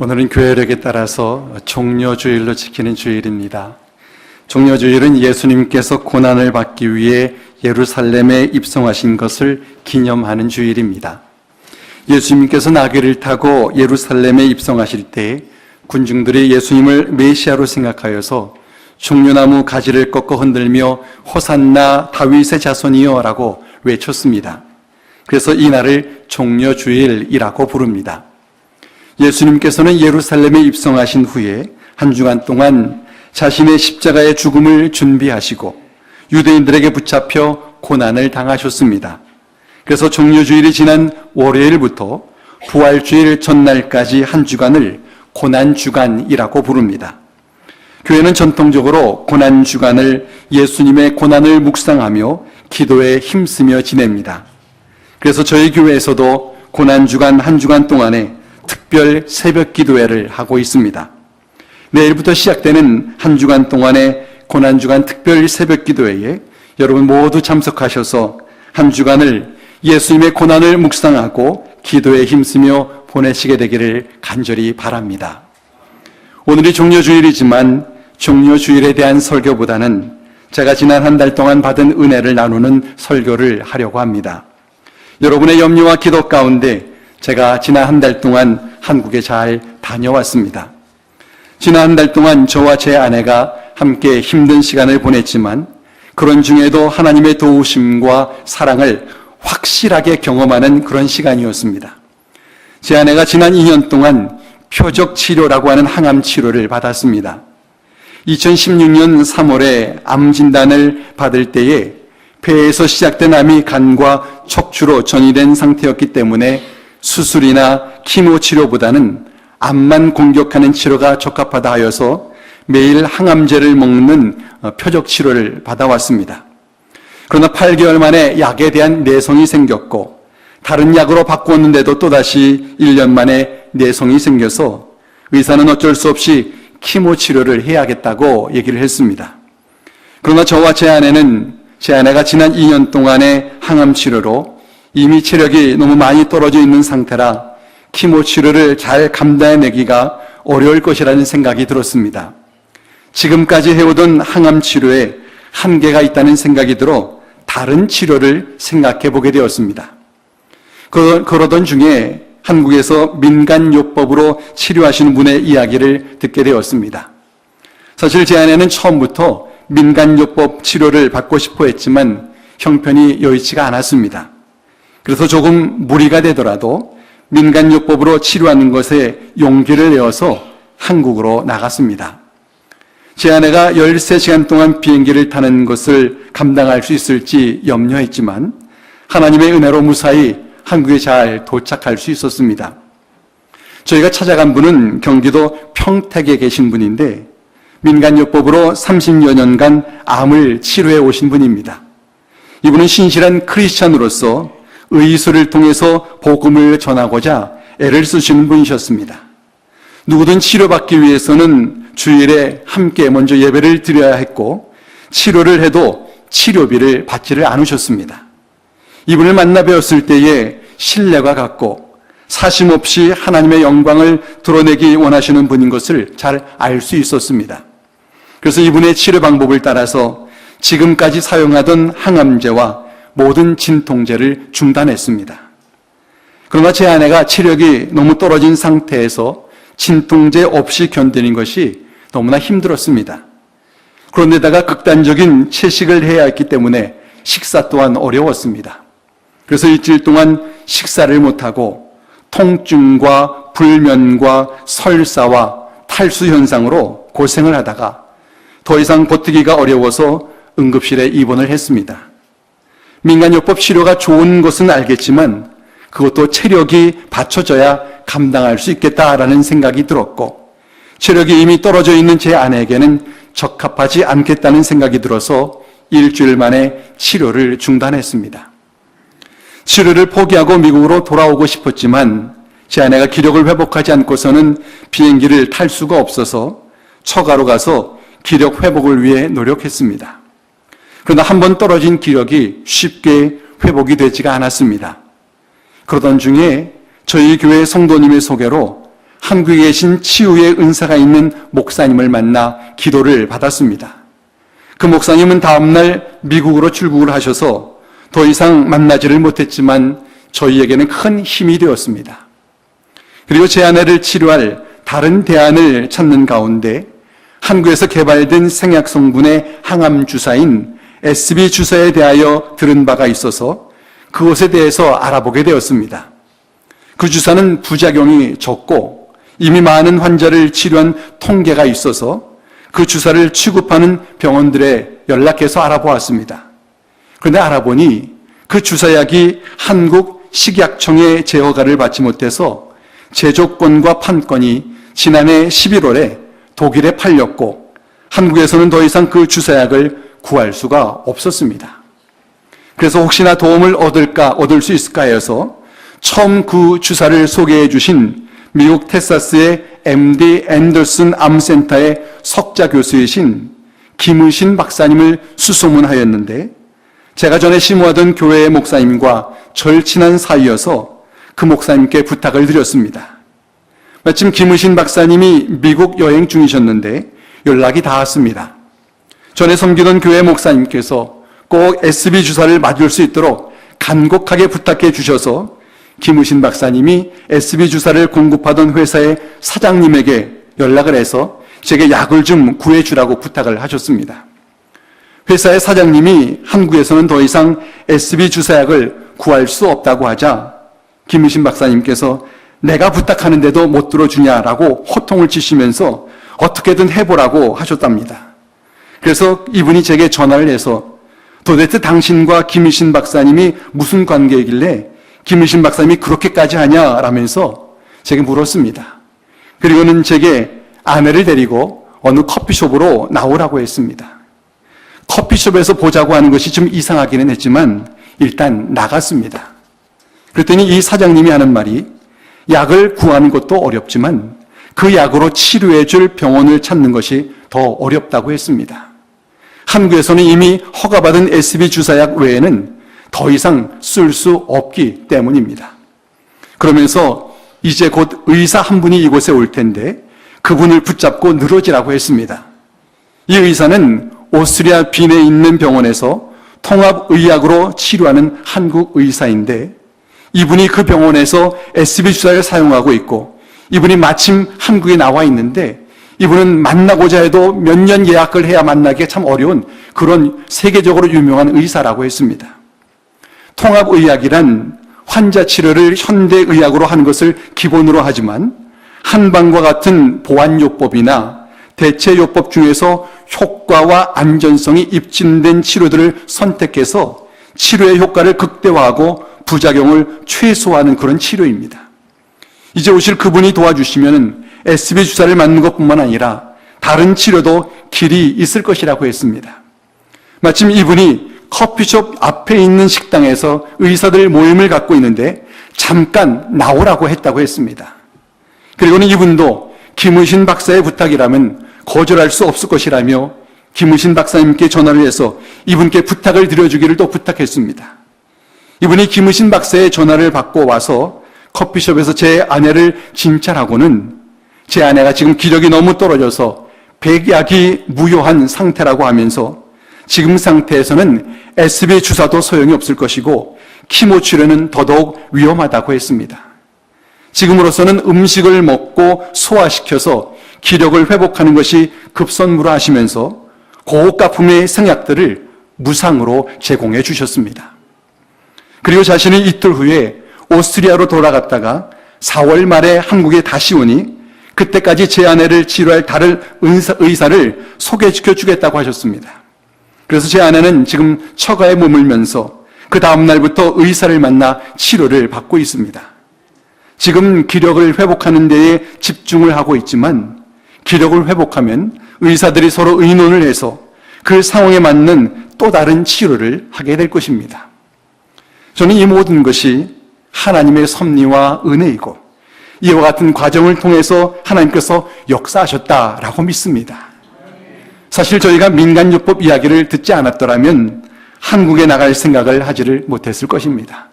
오늘은 교회력에 따라서 종려주일로 지키는 주일입니다. 종려주일은 예수님께서 고난을 받기 위해 예루살렘에 입성하신 것을 기념하는 주일입니다. 예수님께서 나귀를 타고 예루살렘에 입성하실 때 군중들이 예수님을 메시아로 생각하여서 종려나무 가지를 꺾어 흔들며 호산나 다윗의 자손이여 라고 외쳤습니다. 그래서 이 날을 종려주일이라고 부릅니다. 예수님께서는 예루살렘에 입성하신 후에 한 주간 동안 자신의 십자가의 죽음을 준비하시고 유대인들에게 붙잡혀 고난을 당하셨습니다. 그래서 종려주일이 지난 월요일부터 부활주일 전날까지 한 주간을 고난주간이라고 부릅니다. 교회는 전통적으로 고난주간을 예수님의 고난을 묵상하며 기도에 힘쓰며 지냅니다. 그래서 저희 교회에서도 고난주간 한 주간 동안에 특별 새벽 기도회를 하고 있습니다. 내일부터 시작되는 한 주간 동안의 고난주간 특별 새벽 기도회에 여러분 모두 참석하셔서 한 주간을 예수님의 고난을 묵상하고 기도에 힘쓰며 보내시게 되기를 간절히 바랍니다. 오늘이 종려주일이지만 종려주일에 대한 설교보다는 제가 지난 한 달 동안 받은 은혜를 나누는 설교를 하려고 합니다. 여러분의 염려와 기도 가운데 제가 지난 한 달 동안 한국에 잘 다녀왔습니다. 지난 한 달 동안 저와 제 아내가 함께 힘든 시간을 보냈지만 그런 중에도 하나님의 도우심과 사랑을 확실하게 경험하는 그런 시간이었습니다. 제 아내가 지난 2년 동안 표적 치료라고 하는 항암 치료를 받았습니다. 2016년 3월에 암 진단을 받을 때에 폐에서 시작된 암이 간과 척추로 전이된 상태였기 때문에 수술이나 키모 치료보다는 암만 공격하는 치료가 적합하다 하여서 매일 항암제를 먹는 표적 치료를 받아왔습니다. 그러나 8개월 만에 약에 대한 내성이 생겼고 다른 약으로 바꾸었는데도 또다시 1년 만에 내성이 생겨서 의사는 어쩔 수 없이 키모 치료를 해야겠다고 얘기를 했습니다. 그러나 저와 제 아내가 지난 2년 동안의 항암 치료로 이미 체력이 너무 많이 떨어져 있는 상태라 키모 치료를 잘 감당해내기가 어려울 것이라는 생각이 들었습니다. 지금까지 해오던 항암 치료에 한계가 있다는 생각이 들어 다른 치료를 생각해 보게 되었습니다. 그러던 중에 한국에서 민간요법으로 치료하시는 분의 이야기를 듣게 되었습니다. 사실 제 아내는 처음부터 민간요법 치료를 받고 싶어 했지만 형편이 여의치가 않았습니다. 그래서 조금 무리가 되더라도 민간요법으로 치료하는 것에 용기를 내어서 한국으로 나갔습니다. 제 아내가 13시간 동안 비행기를 타는 것을 감당할 수 있을지 염려했지만 하나님의 은혜로 무사히 한국에 잘 도착할 수 있었습니다. 저희가 찾아간 분은 경기도 평택에 계신 분인데 민간요법으로 30여 년간 암을 치료해 오신 분입니다. 이분은 신실한 크리스찬으로서 의술을 통해서 복음을 전하고자 애를 쓰시는 분이셨습니다. 누구든 치료받기 위해서는 주일에 함께 먼저 예배를 드려야 했고 치료를 해도 치료비를 받지를 않으셨습니다. 이분을 만나 뵈었을 때에 신뢰가 갔고 사심 없이 하나님의 영광을 드러내기 원하시는 분인 것을 잘 알 수 있었습니다. 그래서 이분의 치료 방법을 따라서 지금까지 사용하던 항암제와 모든 진통제를 중단했습니다. 그러나 제 아내가 체력이 너무 떨어진 상태에서 진통제 없이 견디는 것이 너무나 힘들었습니다. 그런데다가 극단적인 채식을 해야 했기 때문에 식사 또한 어려웠습니다. 그래서 일주일 동안 식사를 못하고 통증과 불면과 설사와 탈수 현상으로 고생을 하다가 더 이상 버티기가 어려워서 응급실에 입원을 했습니다. 민간요법 치료가 좋은 것은 알겠지만 그것도 체력이 받쳐져야 감당할 수 있겠다라는 생각이 들었고 체력이 이미 떨어져 있는 제 아내에게는 적합하지 않겠다는 생각이 들어서 일주일 만에 치료를 중단했습니다. 치료를 포기하고 미국으로 돌아오고 싶었지만 제 아내가 기력을 회복하지 않고서는 비행기를 탈 수가 없어서 처가로 가서 기력 회복을 위해 노력했습니다. 그러나 한번 떨어진 기력이 쉽게 회복이 되지가 않았습니다. 그러던 중에 저희 교회 성도님의 소개로 한국에 계신 치유의 은사가 있는 목사님을 만나 기도를 받았습니다. 그 목사님은 다음날 미국으로 출국을 하셔서 더 이상 만나지를 못했지만 저희에게는 큰 힘이 되었습니다. 그리고 제 아내를 치료할 다른 대안을 찾는 가운데 한국에서 개발된 생약 성분의 항암 주사인 SB 주사에 대하여 들은 바가 있어서 그것에 대해서 알아보게 되었습니다. 그 주사는 부작용이 적고 이미 많은 환자를 치료한 통계가 있어서 그 주사를 취급하는 병원들에 연락해서 알아보았습니다. 그런데 알아보니 그 주사약이 한국 식약청의 제허가를 받지 못해서 제조권과 판권이 지난해 11월에 독일에 팔렸고 한국에서는 더 이상 그 주사약을 구할 수가 없었습니다. 그래서 혹시나 도움을 얻을 수 있을까 해서 처음 그 주사를 소개해 주신 미국 텍사스의 MD 앤더슨 암센터의 석좌 교수이신 김의신 박사님을 수소문하였는데 제가 전에 심호하던 교회의 목사님과 절친한 사이여서 그 목사님께 부탁을 드렸습니다. 마침 김의신 박사님이 미국 여행 중이셨는데 연락이 닿았습니다. 전에 섬기던 교회 목사님께서 꼭 SB 주사를 맞을 수 있도록 간곡하게 부탁해 주셔서 김의신 박사님이 SB 주사를 공급하던 회사의 사장님에게 연락을 해서 제게 약을 좀 구해주라고 부탁을 하셨습니다. 회사의 사장님이 한국에서는 더 이상 SB 주사약을 구할 수 없다고 하자 김의신 박사님께서 내가 부탁하는데도 못 들어주냐라고 호통을 치시면서 어떻게든 해보라고 하셨답니다. 그래서 이분이 제게 전화를 해서 도대체 당신과 김의신 박사님이 무슨 관계이길래 김의신 박사님이 그렇게까지 하냐라면서 제게 물었습니다. 그리고는 제게 아내를 데리고 어느 커피숍으로 나오라고 했습니다. 커피숍에서 보자고 하는 것이 좀 이상하기는 했지만 일단 나갔습니다. 그랬더니 이 사장님이 하는 말이 약을 구하는 것도 어렵지만 그 약으로 치료해 줄 병원을 찾는 것이 더 어렵다고 했습니다. 한국에서는 이미 허가받은 SB 주사약 외에는 더 이상 쓸 수 없기 때문입니다. 그러면서 이제 곧 의사 한 분이 이곳에 올 텐데 그분을 붙잡고 늘어지라고 했습니다. 이 의사는 오스트리아 빈에 있는 병원에서 통합의학으로 치료하는 한국 의사인데 이분이 그 병원에서 SB 주사를 사용하고 있고 이분이 마침 한국에 나와 있는데 이분은 만나고자 해도 몇 년 예약을 해야 만나기 참 어려운 그런 세계적으로 유명한 의사라고 했습니다. 통합의학이란 환자 치료를 현대의학으로 하는 것을 기본으로 하지만 한방과 같은 보완요법이나 대체요법 중에서 효과와 안전성이 입증된 치료들을 선택해서 치료의 효과를 극대화하고 부작용을 최소화하는 그런 치료입니다. 이제 오실 그분이 도와주시면 SB 주사를 맞는 것뿐만 아니라 다른 치료도 길이 있을 것이라고 했습니다. 마침 이분이 커피숍 앞에 있는 식당에서 의사들 모임을 갖고 있는데 잠깐 나오라고 했다고 했습니다. 그리고는 이분도 김의신 박사의 부탁이라면 거절할 수 없을 것이라며 김의신 박사님께 전화를 해서 이분께 부탁을 드려주기를 또 부탁했습니다. 이분이 김의신 박사의 전화를 받고 와서 커피숍에서 제 아내를 진찰하고는 제 아내가 지금 기력이 너무 떨어져서 백약이 무효한 상태라고 하면서 지금 상태에서는 SB 주사도 소용이 없을 것이고 키모 치료는 더더욱 위험하다고 했습니다. 지금으로서는 음식을 먹고 소화시켜서 기력을 회복하는 것이 급선무라하시면서 고가품의 생약들을 무상으로 제공해 주셨습니다. 그리고 자신은 이틀 후에 오스트리아로 돌아갔다가 4월 말에 한국에 다시 오니 그때까지 제 아내를 치료할 다른 의사를 소개시켜 주겠다고 하셨습니다. 그래서 제 아내는 지금 처가에 머물면서 그 다음 날부터 의사를 만나 치료를 받고 있습니다. 지금 기력을 회복하는 데에 집중을 하고 있지만 기력을 회복하면 의사들이 서로 의논을 해서 그 상황에 맞는 또 다른 치료를 하게 될 것입니다. 저는 이 모든 것이 하나님의 섭리와 은혜이고 이와 같은 과정을 통해서 하나님께서 역사하셨다라고 믿습니다. 사실 저희가 민간요법 이야기를 듣지 않았더라면 한국에 나갈 생각을 하지를 못했을 것입니다.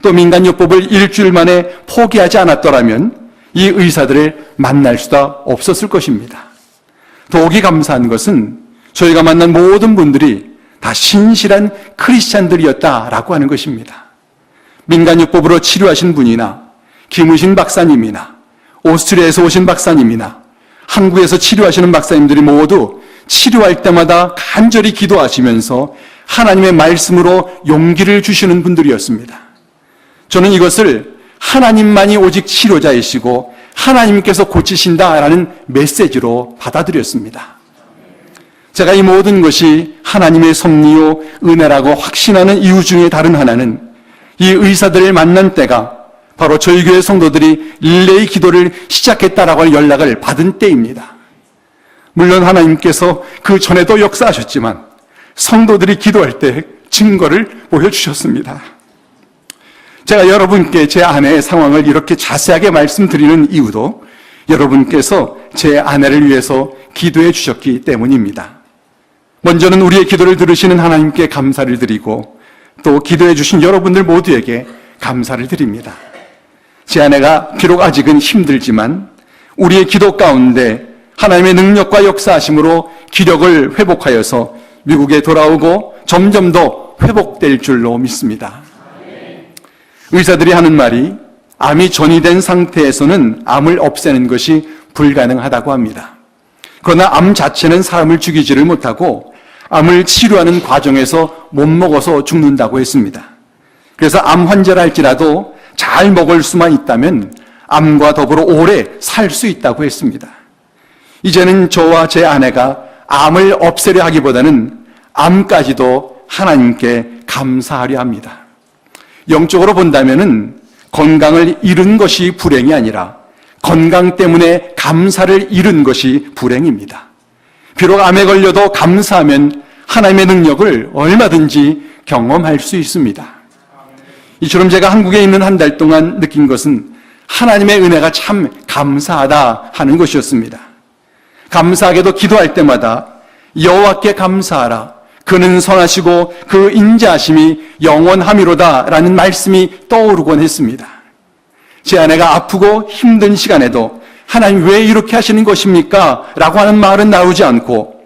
또 민간요법을 일주일 만에 포기하지 않았더라면 이 의사들을 만날 수가 없었을 것입니다. 더욱이 감사한 것은 저희가 만난 모든 분들이 다 신실한 크리스찬들이었다라고 하는 것입니다. 민간요법으로 치료하신 분이나 김의신 박사님이나 오스트리아에서 오신 박사님이나 한국에서 치료하시는 박사님들이 모두 치료할 때마다 간절히 기도하시면서 하나님의 말씀으로 용기를 주시는 분들이었습니다. 저는 이것을 하나님만이 오직 치료자이시고 하나님께서 고치신다라는 메시지로 받아들였습니다. 제가 이 모든 것이 하나님의 섭리요 은혜라고 확신하는 이유 중에 다른 하나는 이 의사들을 만난 때가 바로 저희 교회 성도들이 릴레이 기도를 시작했다라고 하는 연락을 받은 때입니다. 물론 하나님께서 그 전에도 역사하셨지만 성도들이 기도할 때 증거를 보여주셨습니다. 제가 여러분께 제 아내의 상황을 이렇게 자세하게 말씀드리는 이유도 여러분께서 제 아내를 위해서 기도해 주셨기 때문입니다. 먼저는 우리의 기도를 들으시는 하나님께 감사를 드리고 또 기도해 주신 여러분들 모두에게 감사를 드립니다. 제 아내가 비록 아직은 힘들지만 우리의 기도 가운데 하나님의 능력과 역사하심으로 기력을 회복하여서 미국에 돌아오고 점점 더 회복될 줄로 믿습니다. 의사들이 하는 말이 암이 전이된 상태에서는 암을 없애는 것이 불가능하다고 합니다. 그러나 암 자체는 사람을 죽이지를 못하고 암을 치료하는 과정에서 못 먹어서 죽는다고 했습니다. 그래서 암 환자라 할지라도 잘 먹을 수만 있다면 암과 더불어 오래 살 수 있다고 했습니다. 이제는 저와 제 아내가 암을 없애려 하기보다는 암까지도 하나님께 감사하려 합니다. 영적으로 본다면은 건강을 잃은 것이 불행이 아니라 건강 때문에 감사를 잃은 것이 불행입니다. 비록 암에 걸려도 감사하면 하나님의 능력을 얼마든지 경험할 수 있습니다. 이처럼 제가 한국에 있는 한 달 동안 느낀 것은 하나님의 은혜가 참 감사하다 하는 것이었습니다. 감사하게도 기도할 때마다 여호와께 감사하라. 그는 선하시고 그 인자하심이 영원함이로다 라는 말씀이 떠오르곤 했습니다. 제 아내가 아프고 힘든 시간에도 하나님 왜 이렇게 하시는 것입니까? 라고 하는 말은 나오지 않고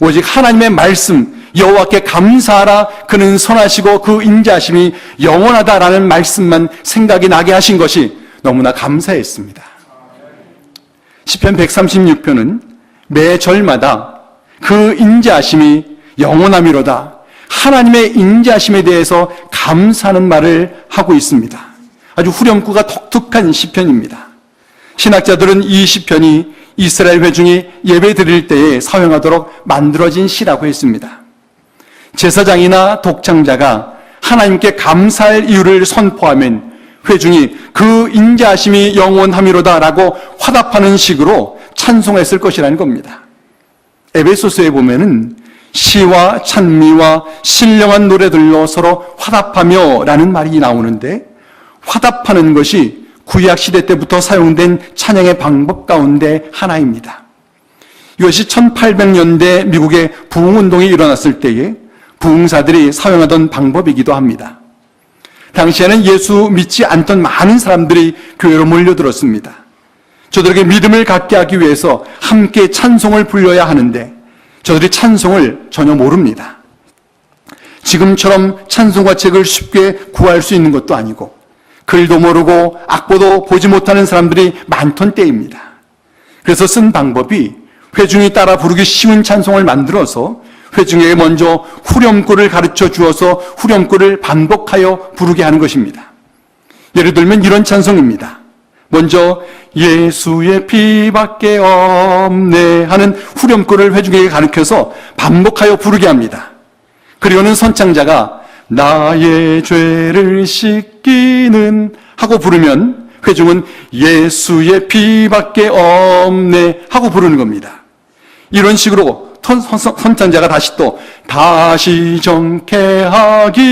오직 하나님의 말씀 여호와께 감사하라. 그는 선하시고 그 인자하심이 영원하다라는 말씀만 생각이 나게 하신 것이 너무나 감사했습니다. 시편 136편은 매 절마다 그 인자하심이 영원함이로다. 하나님의 인자하심에 대해서 감사하는 말을 하고 있습니다. 아주 후렴구가 독특한 시편입니다. 신학자들은 이 시편이 이스라엘 회중이 예배 드릴 때에 사용하도록 만들어진 시라고 했습니다. 제사장이나 독창자가 하나님께 감사할 이유를 선포하면 회중이 그 인자하심이 영원함이로다라고 화답하는 식으로 찬송했을 것이라는 겁니다. 에베소서에 보면은 시와 찬미와 신령한 노래들로 서로 화답하며 라는 말이 나오는데 화답하는 것이 구약시대 때부터 사용된 찬양의 방법 가운데 하나입니다. 이것이 1800년대 미국의 부흥운동이 일어났을 때에 부흥사들이 사용하던 방법이기도 합니다. 당시에는 예수 믿지 않던 많은 사람들이 교회로 몰려들었습니다. 저들에게 믿음을 갖게 하기 위해서 함께 찬송을 불러야 하는데 저들이 찬송을 전혀 모릅니다. 지금처럼 찬송가 책을 쉽게 구할 수 있는 것도 아니고 글도 모르고 악보도 보지 못하는 사람들이 많던 때입니다. 그래서 쓴 방법이 회중이 따라 부르기 쉬운 찬송을 만들어서 회중에게 먼저 후렴구를 가르쳐 주어서 후렴구를 반복하여 부르게 하는 것입니다. 예를 들면 이런 찬송입니다. 먼저 예수의 피밖에 없네 하는 후렴구를 회중에게 가르쳐서 반복하여 부르게 합니다. 그리고는 선창자가 나의 죄를 씻기는 하고 부르면 회중은 예수의 피밖에 없네 하고 부르는 겁니다. 이런 식으로 선창자가 다시 또 다시 정케하기도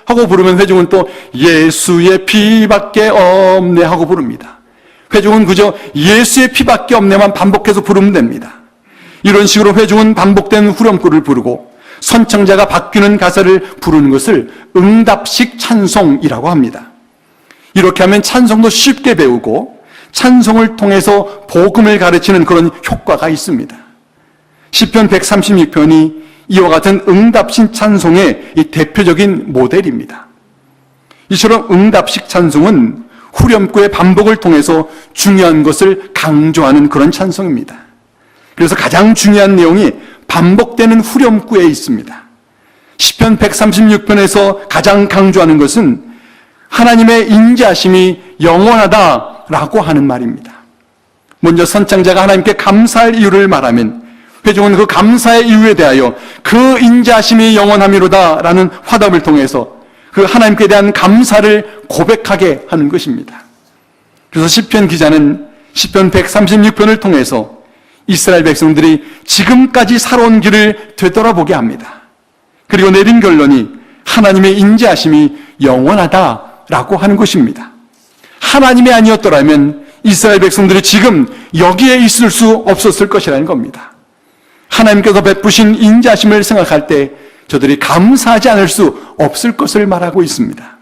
하고 부르면 회중은 또 예수의 피밖에 없네 하고 부릅니다. 회중은 그저 예수의 피밖에 없네만 반복해서 부르면 됩니다. 이런 식으로 회중은 반복된 후렴구를 부르고 선창자가 바뀌는 가사를 부르는 것을 응답식 찬송이라고 합니다. 이렇게 하면 찬송도 쉽게 배우고 찬송을 통해서 복음을 가르치는 그런 효과가 있습니다. 시편 136편이 이와 같은 응답식 찬송의 대표적인 모델입니다. 이처럼 응답식 찬송은 후렴구의 반복을 통해서 중요한 것을 강조하는 그런 찬송입니다. 그래서 가장 중요한 내용이 반복되는 후렴구에 있습니다. 시편 136편에서 가장 강조하는 것은 하나님의 인자하심이 영원하다라고 하는 말입니다. 먼저 선창자가 하나님께 감사할 이유를 말하면 회중은 그 감사의 이유에 대하여 그 인자하심이 영원함이로다라는 화답을 통해서 그 하나님께 대한 감사를 고백하게 하는 것입니다. 그래서 시편 기자는 시편 136편을 통해서 이스라엘 백성들이 지금까지 살아온 길을 되돌아보게 합니다. 그리고 내린 결론이 하나님의 인자하심이 영원하다라고 하는 것입니다. 하나님이 아니었더라면 이스라엘 백성들이 지금 여기에 있을 수 없었을 것이라는 겁니다. 하나님께서 베푸신 인자하심을 생각할 때 저들이 감사하지 않을 수 없을 것을 말하고 있습니다.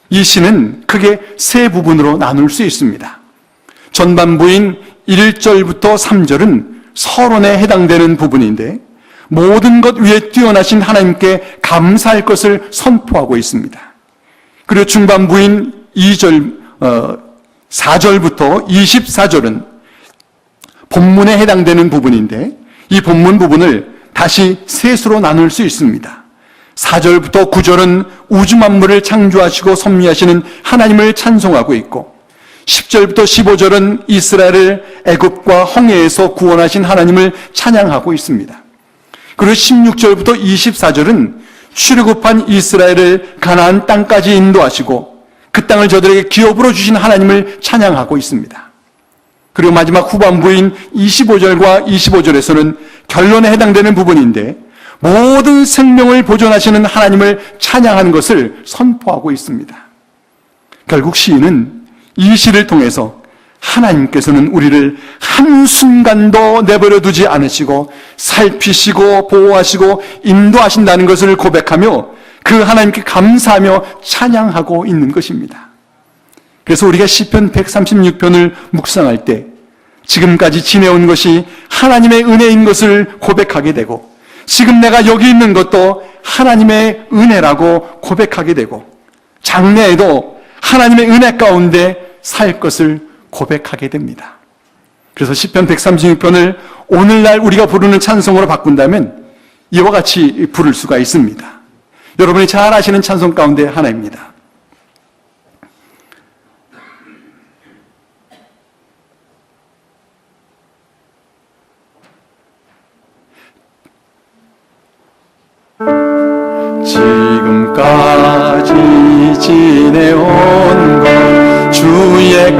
이 시는 크게 세 부분으로 나눌 수 있습니다. 전반부인 1절부터 3절은 서론에 해당되는 부분인데 모든 것 위에 뛰어나신 하나님께 감사할 것을 선포하고 있습니다. 그리고 중반부인 4절부터 24절은 본문에 해당되는 부분인데 이 본문 부분을 다시 셋으로 나눌 수 있습니다. 4절부터 9절은 우주 만물을 창조하시고 섭리하시는 하나님을 찬송하고 있고 10절부터 15절은 이스라엘을 애굽과 홍해에서 구원하신 하나님을 찬양하고 있습니다. 그리고 16절부터 24절은 출애굽한 이스라엘을 가나안 땅까지 인도하시고 그 땅을 저들에게 기업으로 주신 하나님을 찬양하고 있습니다. 그리고 마지막 후반부인 25절과 25절에서는 결론에 해당되는 부분인데 모든 생명을 보존하시는 하나님을 찬양하는 것을 선포하고 있습니다. 결국 시인은 이 시를 통해서 하나님께서는 우리를 한순간도 내버려 두지 않으시고 살피시고 보호하시고 인도하신다는 것을 고백하며 그 하나님께 감사하며 찬양하고 있는 것입니다. 그래서 우리가 시편 136편을 묵상할 때 지금까지 지내온 것이 하나님의 은혜인 것을 고백하게 되고 지금 내가 여기 있는 것도 하나님의 은혜라고 고백하게 되고 장래에도 하나님의 은혜 가운데 살 것을 고백하게 됩니다. 그래서 시편 136편을 오늘날 우리가 부르는 찬송으로 바꾼다면 이와 같이 부를 수가 있습니다. 여러분이 잘 아시는 찬송 가운데 하나입니다. 지금까지 지내온 것 주의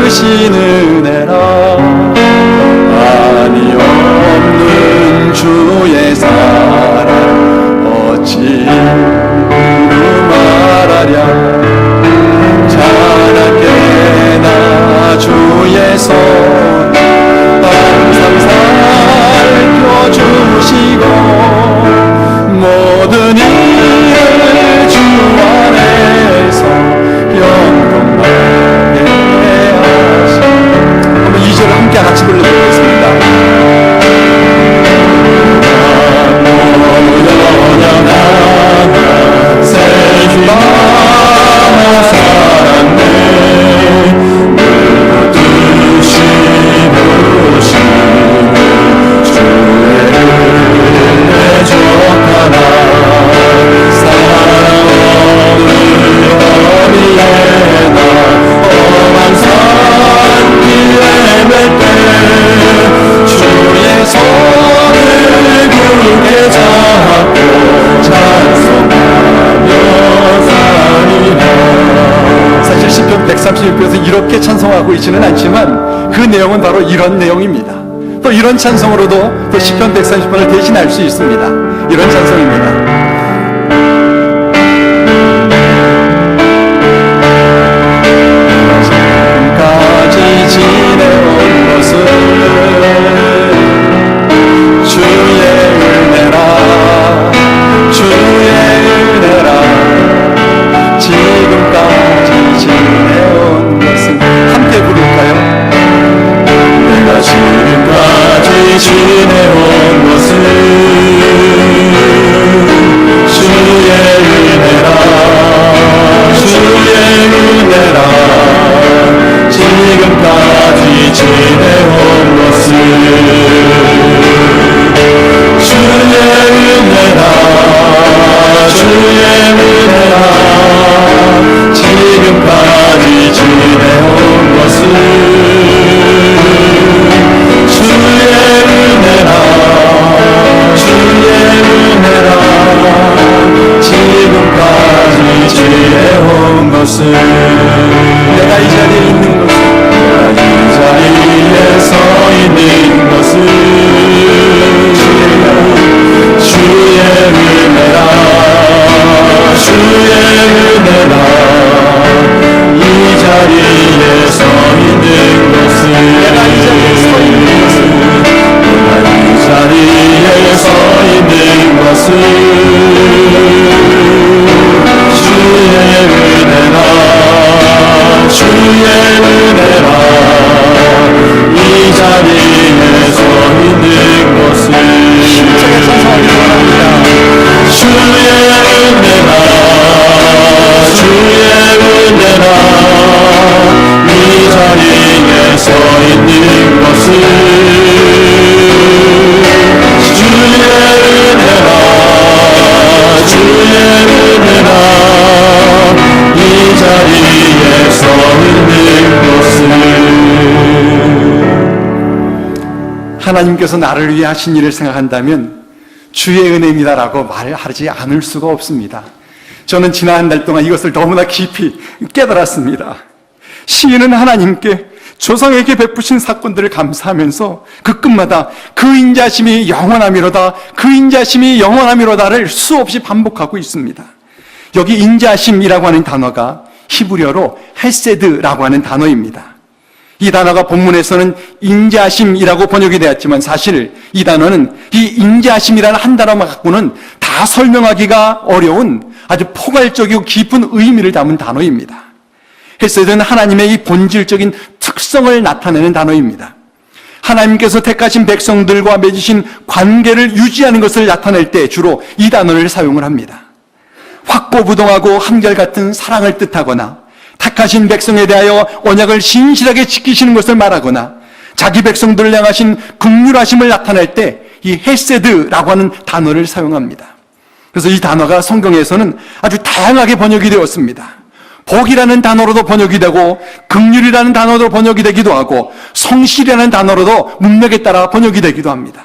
크신 은혜라 아니 없는 주의 사랑 어찌 말하랴 자나깨나 주의 손 항상 살펴주시고 모든 일을 주 안에서 영롱하게 하시. 한번 2절을 함께 같이 불러보겠습니다. 영원하나 새주마 사랑네 늘 드시는 주의 족하나 사랑없는 어미에나 험한 산길에 맬 때 주의 손을 굳게 잡고 찬송하며 살리라. 사실 시편 136편에서 이렇게 찬송하고 있지는 않지만 그 내용은 바로 이런 내용입니다. 또 이런 찬송으로도 또 시편 130편을 대신할 수 있습니다. 이런 찬송입니다. 지금까지 지내온 것은 주의 은혜라 주의 은혜라 지금까지 지내온 것은 지내온 것은 주의 은혜라 주의 은혜라 지금까지 지내온 것은 주의 은혜라 주의 은혜라 지금까지 지내온 것은 주의 은혜라 주의 은혜라 지금까지 지내온 것은 내가 이 자리에 있는 것은 내가 이 자리에 서 있는 것은 주의 은혜라 주의 은혜라 이 자리에 서 있는 것은 내가 이 자리에 서 있는 것은 내가 이 자리에 서 있는 것은 주의 은혜라 주의 은혜라 이 자리에 서 있는 것은 힘차게 찬송하기 원합니다. 주의 은혜라 주의 은혜라 이 자리에 서 있는 것은 주의 은혜라 주의 은혜라 이 자리에 서 있는 것은 하나님께서 나를 위해 하신 일을 생각한다면 주의 은혜입니다라고 말하지 않을 수가 없습니다. 저는 지난 한 달 동안 이것을 너무나 깊이 깨달았습니다. 시인은 하나님께 조상에게 베푸신 사건들을 감사하면서 그 끝마다 그 인자심이 영원하미로다 그 인자심이 영원하미로다를 수없이 반복하고 있습니다. 여기 인자심이라고 하는 단어가 히브리어로 헤세드라고 하는 단어입니다. 이 단어가 본문에서는 인자심이라고 번역이 되었지만 사실 이 단어는 이 인자심이라는 한 단어만 갖고는 다 설명하기가 어려운 아주 포괄적이고 깊은 의미를 담은 단어입니다. 헤세드는 하나님의 이 본질적인 특성을 나타내는 단어입니다. 하나님께서 택하신 백성들과 맺으신 관계를 유지하는 것을 나타낼 때 주로 이 단어를 사용을 합니다. 확고부동하고 한결같은 사랑을 뜻하거나 택하신 백성에 대하여 언약을 신실하게 지키시는 것을 말하거나 자기 백성들을 향하신 긍휼하심을 나타낼 때 이 헤세드라고 하는 단어를 사용합니다. 그래서 이 단어가 성경에서는 아주 다양하게 번역이 되었습니다. 복이라는 단어로도 번역이 되고 긍휼이라는 단어로 번역이 되기도 하고 성실이라는 단어로도 문맥에 따라 번역이 되기도 합니다.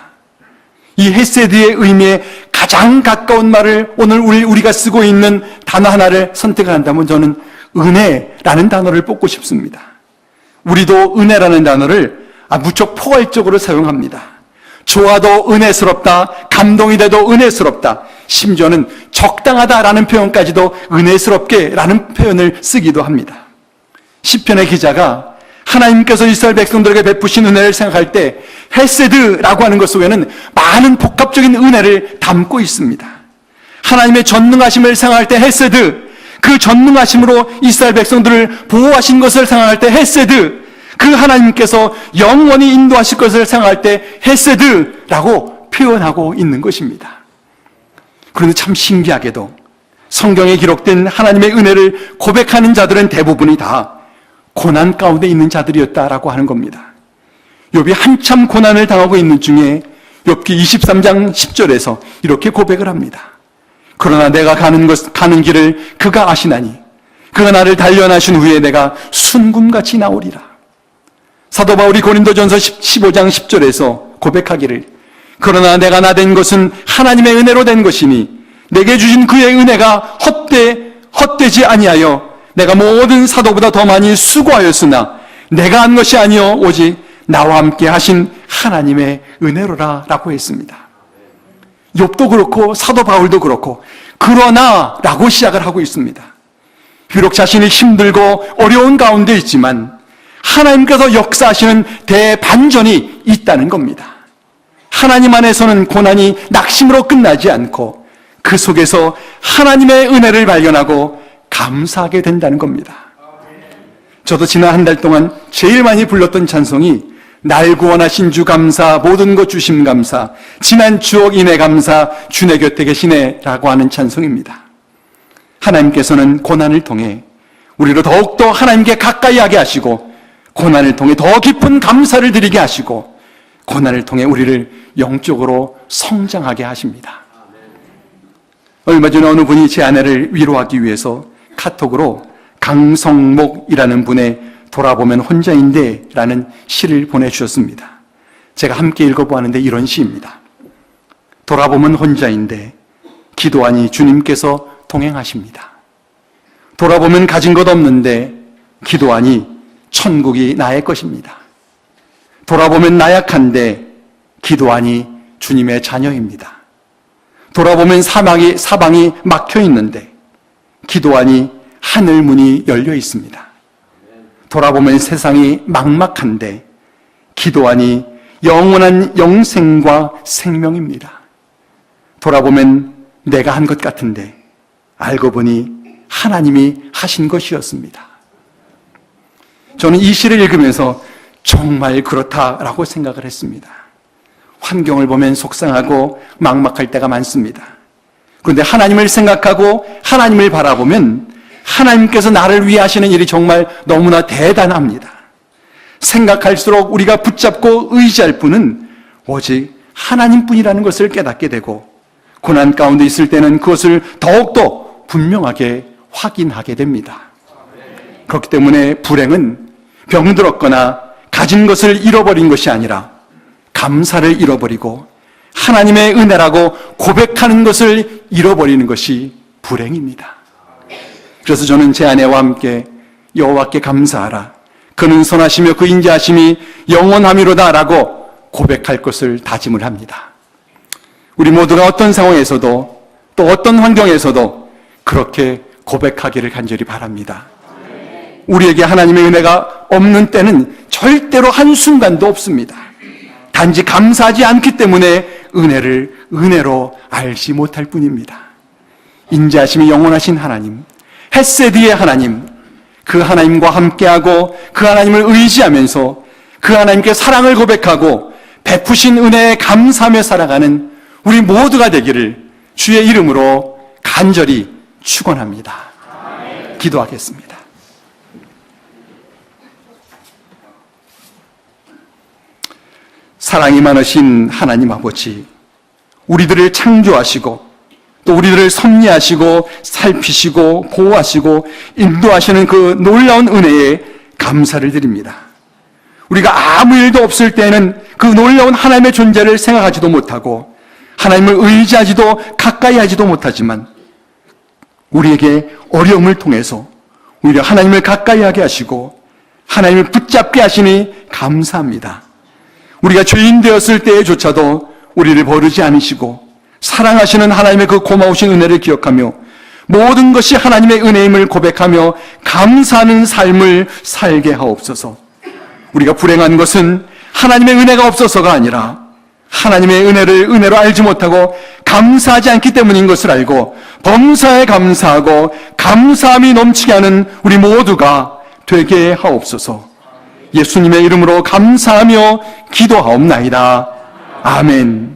이 헤세드의 의미에 가장 가까운 말을 오늘 우리가 쓰고 있는 단어 하나를 선택한다면 저는 은혜라는 단어를 뽑고 싶습니다. 우리도 은혜라는 단어를 무척 포괄적으로 사용합니다. 좋아도 은혜스럽다, 감동이 돼도 은혜스럽다, 심지어는 적당하다라는 표현까지도 은혜스럽게라는 표현을 쓰기도 합니다. 시편의 기자가 하나님께서 이스라엘 백성들에게 베푸신 은혜를 생각할 때 헤세드라고 하는 것 속에는 많은 복합적인 은혜를 담고 있습니다. 하나님의 전능하심을 생각할 때 헤세드, 그 전능하심으로 이스라엘 백성들을 보호하신 것을 생각할 때 헤세드, 그 하나님께서 영원히 인도하실 것을 생각할 때 헤세드라고 표현하고 있는 것입니다. 그런데 참 신기하게도 성경에 기록된 하나님의 은혜를 고백하는 자들은 대부분이 다 고난 가운데 있는 자들이었다라고 하는 겁니다. 욥이 한참 고난을 당하고 있는 중에 욥기 23장 10절에서 이렇게 고백을 합니다. 그러나 내가 가는 길을 그가 아시나니 그가 나를 단련하신 후에 내가 순금같이 나오리라. 사도 바울이 고린도전서 15장 10절에서 고백하기를 그러나 내가 나된 것은 하나님의 은혜로 된 것이니 내게 주신 그의 은혜가 헛되지 아니하여 내가 모든 사도보다 더 많이 수고하였으나 내가 한 것이 아니요 오직 나와 함께 하신 하나님의 은혜로라 라고 했습니다. 욥도 그렇고 사도 바울도 그렇고 그러나 라고 시작을 하고 있습니다. 비록 자신이 힘들고 어려운 가운데 있지만 하나님께서 역사하시는 대반전이 있다는 겁니다. 하나님 안에서는 고난이 낙심으로 끝나지 않고 그 속에서 하나님의 은혜를 발견하고 감사하게 된다는 겁니다. 저도 지난 한 달 동안 제일 많이 불렀던 찬송이 날 구원하신 주 감사, 모든 것 주심 감사, 지난 추억 인해 감사, 주 내 곁에 계시네 라고 하는 찬송입니다. 하나님께서는 고난을 통해 우리를 더욱더 하나님께 가까이 하게 하시고, 고난을 통해 더 깊은 감사를 드리게 하시고, 고난을 통해 우리를 영적으로 성장하게 하십니다. 얼마 전에 어느 분이 제 아내를 위로하기 위해서 카톡으로 강성목이라는 분의 돌아보면 혼자인데 라는 시를 보내주셨습니다. 제가 함께 읽어보았는데 이런 시입니다. 돌아보면 혼자인데 기도하니 주님께서 동행하십니다. 돌아보면 가진 것 없는데 기도하니 천국이 나의 것입니다. 돌아보면 나약한데 기도하니 주님의 자녀입니다. 돌아보면 사방이 막혀 있는데 기도하니 하늘 문이 열려 있습니다. 돌아보면 세상이 막막한데 기도하니 영원한 영생과 생명입니다. 돌아보면 내가 한 것 같은데 알고 보니 하나님이 하신 것이었습니다. 저는 이 시를 읽으면서 정말 그렇다라고 생각을 했습니다. 환경을 보면 속상하고 막막할 때가 많습니다. 그런데 하나님을 생각하고 하나님을 바라보면 하나님께서 나를 위해 하시는 일이 정말 너무나 대단합니다. 생각할수록 우리가 붙잡고 의지할 분은 오직 하나님뿐이라는 것을 깨닫게 되고, 고난 가운데 있을 때는 그것을 더욱더 분명하게 확인하게 됩니다. 그렇기 때문에 불행은 병들었거나 가진 것을 잃어버린 것이 아니라 감사를 잃어버리고 하나님의 은혜라고 고백하는 것을 잃어버리는 것이 불행입니다. 그래서 저는 제 아내와 함께 여호와께 감사하라, 그는 선하시며 그 인자하심이 영원함이로다라고 고백할 것을 다짐을 합니다. 우리 모두가 어떤 상황에서도 또 어떤 환경에서도 그렇게 고백하기를 간절히 바랍니다. 우리에게 하나님의 은혜가 없는 때는 절대로 한순간도 없습니다. 단지 감사하지 않기 때문에 은혜를 은혜로 알지 못할 뿐입니다. 인자하심이 영원하신 하나님, 헤세드의 하나님, 그 하나님과 함께하고 그 하나님을 의지하면서 그 하나님께 사랑을 고백하고 베푸신 은혜에 감사하며 살아가는 우리 모두가 되기를 주의 이름으로 간절히 축원합니다. 기도하겠습니다. 사랑이 많으신 하나님 아버지, 우리들을 창조하시고 또 우리들을 섭리하시고 살피시고 보호하시고 인도하시는 그 놀라운 은혜에 감사를 드립니다. 우리가 아무 일도 없을 때는 그 놀라운 하나님의 존재를 생각하지도 못하고 하나님을 의지하지도 가까이 하지도 못하지만, 우리에게 어려움을 통해서 오히려 하나님을 가까이 하게 하시고 하나님을 붙잡게 하시니 감사합니다. 우리가 죄인 되었을 때에조차도 우리를 버리지 않으시고 사랑하시는 하나님의 그 고마우신 은혜를 기억하며 모든 것이 하나님의 은혜임을 고백하며 감사하는 삶을 살게 하옵소서. 우리가 불행한 것은 하나님의 은혜가 없어서가 아니라 하나님의 은혜를 은혜로 알지 못하고 감사하지 않기 때문인 것을 알고 범사에 감사하고 감사함이 넘치게 하는 우리 모두가 되게 하옵소서. 예수님의 이름으로 감사하며 기도하옵나이다. 아멘.